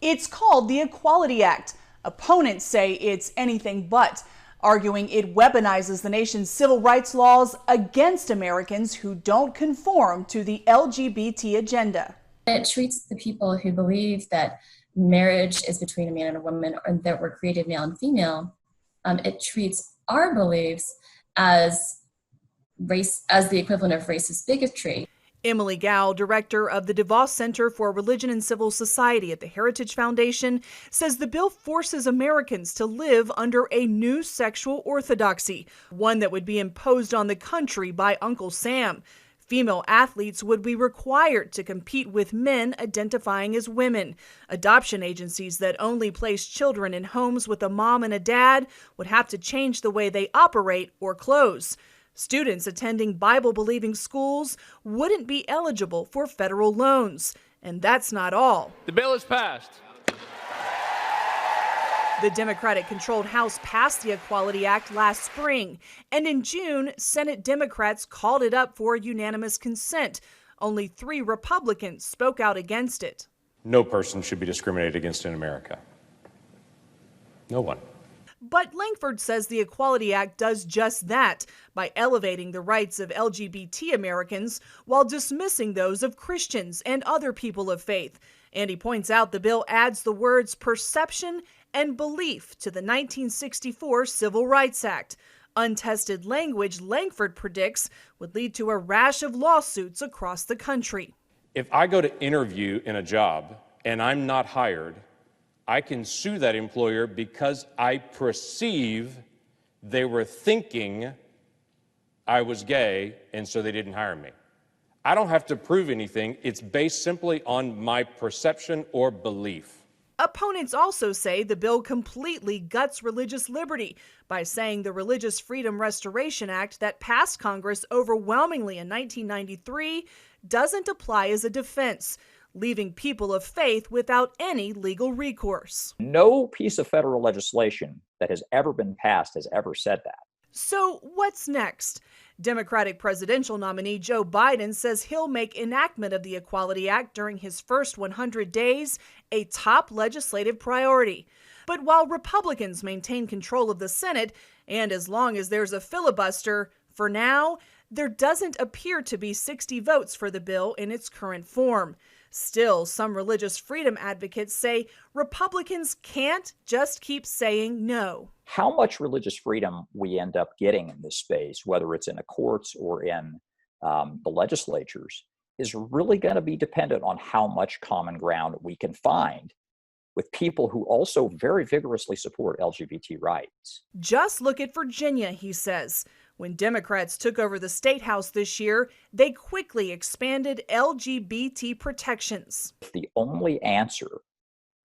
It's called the Equality Act. Opponents say it's anything but, arguing it weaponizes the nation's civil rights laws against Americans who don't conform to the LGBT agenda. It treats the people who believe that marriage is between a man and a woman, or that we're created male and female. It treats our beliefs as the equivalent of racist bigotry. Emilie Kao, director of the DeVos Center for Religion and Civil Society at the Heritage Foundation, says the bill forces Americans to live under a new sexual orthodoxy, one that would be imposed on the country by Uncle Sam. Female athletes would be required to compete with men identifying as women. Adoption agencies that only place children in homes with a mom and a dad would have to change the way they operate or close. Students attending Bible-believing schools wouldn't be eligible for federal loans. And that's not all. The bill is passed. The Democratic-controlled House passed the Equality Act last spring, and in June, Senate Democrats called it up for unanimous consent. Only 3 Republicans spoke out against it. No person should be discriminated against in America. No one. But Lankford says the Equality Act does just that by elevating the rights of LGBT Americans while dismissing those of Christians and other people of faith. And he points out the bill adds the words perception and belief to the 1964 Civil Rights Act. Untested language, Lankford predicts, would lead to a rash of lawsuits across the country. If I go to interview in a job and I'm not hired, I can sue that employer because I perceive they were thinking I was gay and so they didn't hire me. I don't have to prove anything. It's based simply on my perception or belief. Opponents also say the bill completely guts religious liberty by saying the Religious Freedom Restoration Act that passed Congress overwhelmingly in 1993 doesn't apply as a defense, leaving people of faith without any legal recourse. No piece of federal legislation that has ever been passed has ever said that. So what's next? Democratic presidential nominee Joe Biden says he'll make enactment of the Equality Act during his first 100 days a top legislative priority. But while Republicans maintain control of the Senate, and as long as there's a filibuster, for now, there doesn't appear to be 60 votes for the bill in its current form. Still, some religious freedom advocates say Republicans can't just keep saying no. How much religious freedom we end up getting in this space, whether it's in the courts or in the legislatures, is really going to be dependent on how much common ground we can find with people who also very vigorously support LGBT rights. Just look at Virginia, he says. When Democrats took over the state house this year, they quickly expanded LGBT protections. If the only answer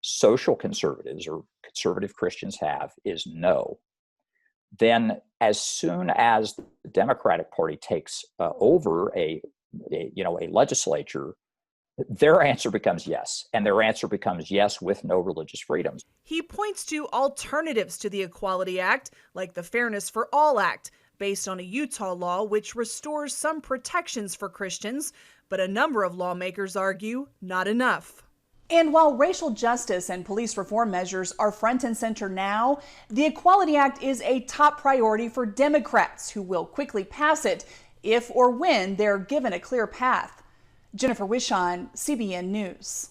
social conservatives or conservative Christians have is no, then as soon as the Democratic Party takes over a legislature, their answer becomes yes, and their answer becomes yes with no religious freedoms. He points to alternatives to the Equality Act, like the Fairness for All Act, based on a Utah law which restores some protections for Christians, but a number of lawmakers argue not enough. And while racial justice and police reform measures are front and center now, the Equality Act is a top priority for Democrats who will quickly pass it if or when they're given a clear path. Jennifer Wishon, CBN News.